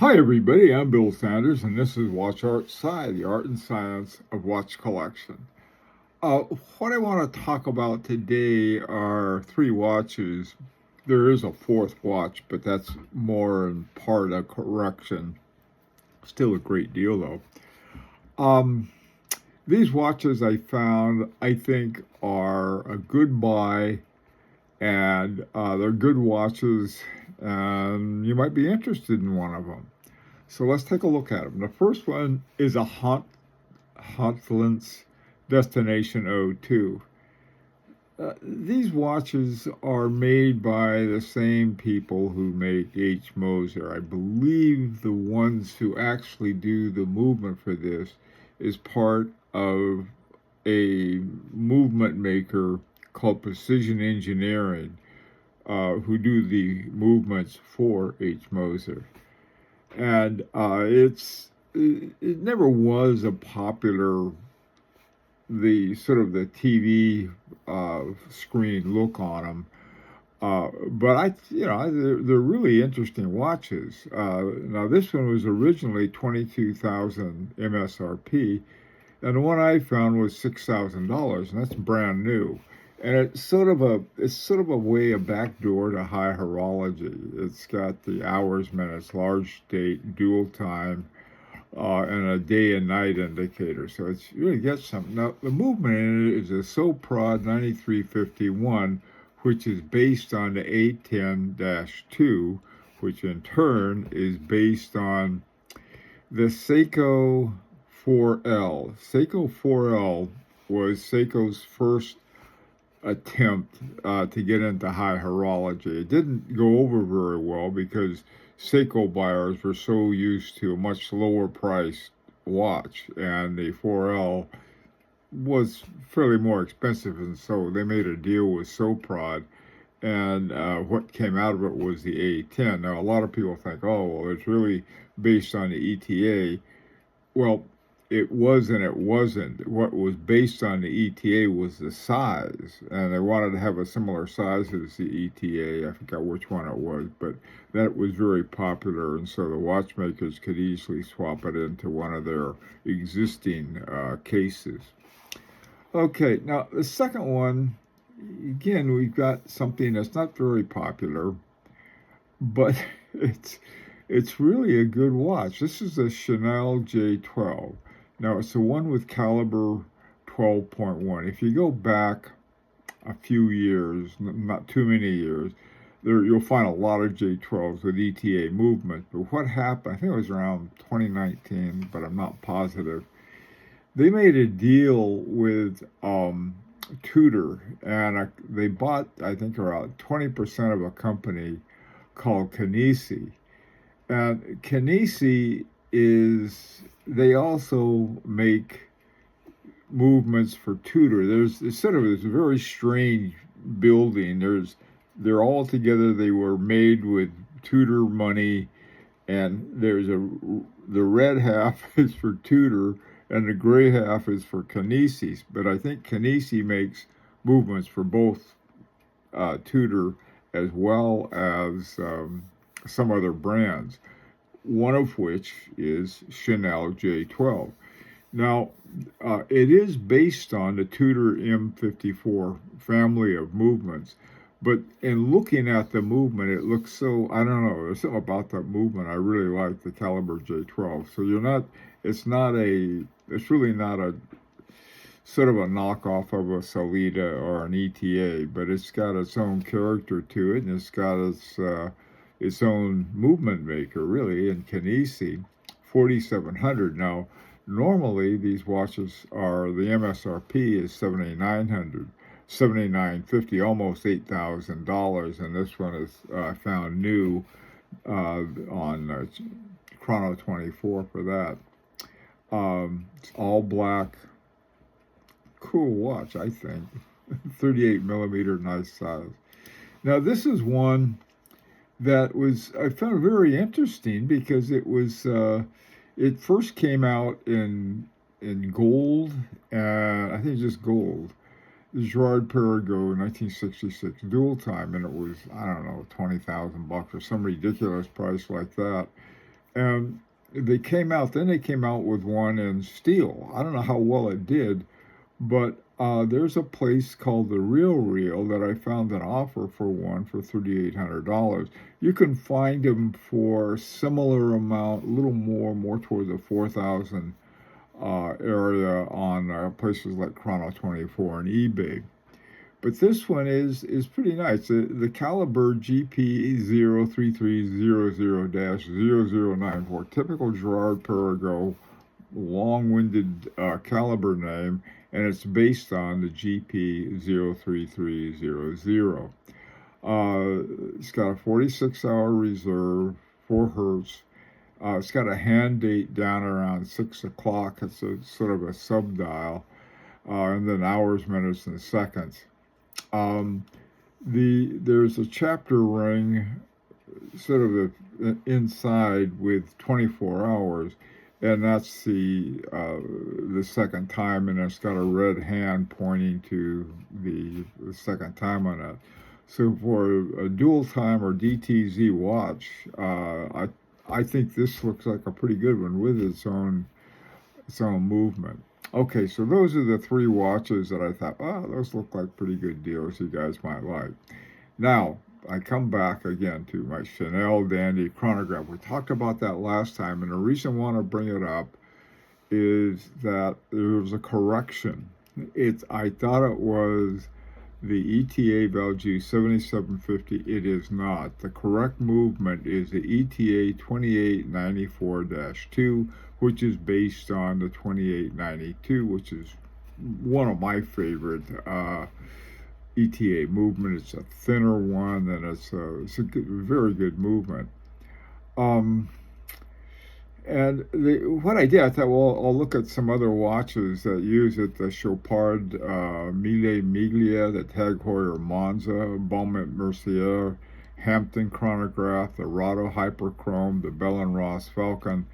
Hi everybody, I'm Bill Sanders and this is Watch Art Sci, the art and science of watch collection. Uh, what I want to talk about today are three watches. There is a fourth watch, but that's more in part a correction. Still a great deal though. Um, these watches I found, I think, are a good buy, and they're good watches, and you might be interested in one of them. So let's take a look at them. The first one is a Haunland Destination O2. These watches are made by the same people who make H. Moser. I believe the ones who actually do the movement for this is part of a movement maker called Precision Engineering, who do the movements for H. Moser. And it never was a popular the sort of the TV screen look on them. But they're really interesting watches. Now this one was originally 22,000 MSRP, and the one I found was $6,000, and that's brand new. And it's sort of a way, a back door to high horology. It's got the hours, minutes, large date, dual time, and a day and night indicator. So it's really gets something. Now the movement in it is a SOPROD 9351, which is based on the A10-2, which in turn is based on the Seiko 4L. Seiko 4L was Seiko's first attempt to get into high horology. It didn't go over very well because Seiko buyers were so used to a much lower priced watch, and the 4L was fairly more expensive, and so they made a deal with Soprod, and what came out of it was the A10. Now, a lot of people think, oh, well, it's really based on the ETA. Well, it was and it wasn't. What was based on the ETA was the size, and they wanted to have a similar size as the ETA. I forgot which one it was, but that was very popular, and so the watchmakers could easily swap it into one of their existing cases. Okay, now the second one, again, we've got something that's not very popular, but it's really a good watch. This is a Chanel J12. Now, it's the one with caliber 12.1. If you go back a few years, not too many years, you'll find a lot of J12s with ETA movement. But what happened, I think it was around 2019, but I'm not positive. They made a deal with Tudor, and they bought, I think, around 20% of a company called Kanisi. And Kanisi they also make movements for Tudor. It's sort of this very strange building. They're all together. They were made with Tudor money, and the red half is for Tudor, and the gray half is for Kanisi. But I think Kanisi makes movements for both Tudor as well as some other brands, one of which is Chanel J12. Now, it is based on the Tudor M54 family of movements, but in looking at the movement, it looks so, I don't know, there's something about that movement I really like, the caliber J12. So it's really not a sort of a knockoff of a Solita or an ETA, but it's got its own character to it, and it's got its own movement maker, really, in Kanisi, 4700. Now, normally these watches the MSRP is 7900, 7950, almost $8,000, and this one is found new on Chrono 24 for that. It's all black, cool watch, I think. 38 millimeter, nice size. Now, this is one that I found very interesting because it first came out in gold, and I think just gold. Girard-Perregaux, 1966, dual time, and it was, I don't know, $20,000 or some ridiculous price like that. And they came out, then they came out with one in steel. I don't know how well it did, but there's a place called the Real Reel that I found an offer for one for $3,800. You can find them for similar amount, a little more toward the 4,000 area on places like Chrono24 and eBay. But this one is pretty nice. The caliber GP03300-0094, typical Girard-Perregaux, long-winded caliber name, and it's based on the GP03300. It's got a 46-hour reserve, 4 hertz. It's got a hand date down around 6 o'clock. It's a sort of a sub-dial, and then hours, minutes, and seconds. There's a chapter ring sort of inside with 24 hours, and that's the second time, and it's got a red hand pointing to the second time on it. So for a dual time or DTZ watch, I think this looks like a pretty good one with its own movement. Okay, so those are the 3 watches that I thought, those look like pretty good deals you guys might like. Now, I come back again to my Chanel Dandy Chronograph. We talked about that last time, and the reason I want to bring it up is that there was a correction. I thought it was the ETA value 7750. It is not. The correct movement is the ETA 2894-2, which is based on the 2892, which is one of my favorite ETA movement. It's a thinner one, and it's a very good movement. And what I did, I thought, well, I'll look at some other watches that use it: the Chopard Mille Miglia, the Tag Heuer Monza, Baume Mercier, Hampton Chronograph, the Rado Hyperchrome, the Bell & Ross Falcon,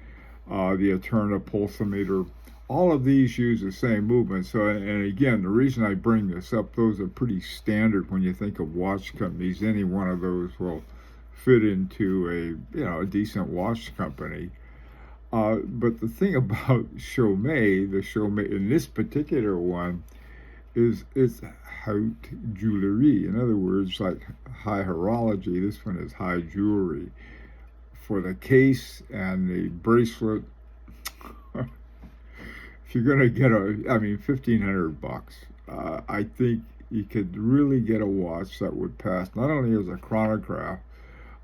the Eterna Pulsometer. All of these use the same movement. So, and again, the reason I bring this up, those are pretty standard when you think of watch companies. Any one of those will fit into a decent watch company. But the thing about Chaumet, the Chaumet in this particular one, is it's haute jewelry. In other words, like high horology, this one is high jewelry. For the case and the bracelet, if you're going to get $1,500, I think you could really get a watch that would pass not only as a chronograph,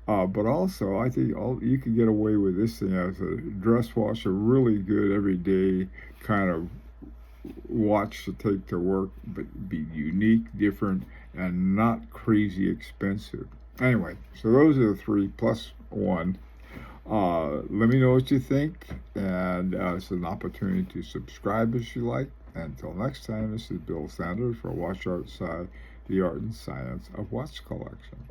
but also I think you could get away with this thing as a dress watch, a really good everyday kind of watch to take to work, but be unique, different, and not crazy expensive. Anyway, so those are the 3 plus 1. Let me know what you think, and it's an opportunity to subscribe if you like. Until next time, this is Bill Sanders for Watch Art Side, the art and science of watch collection.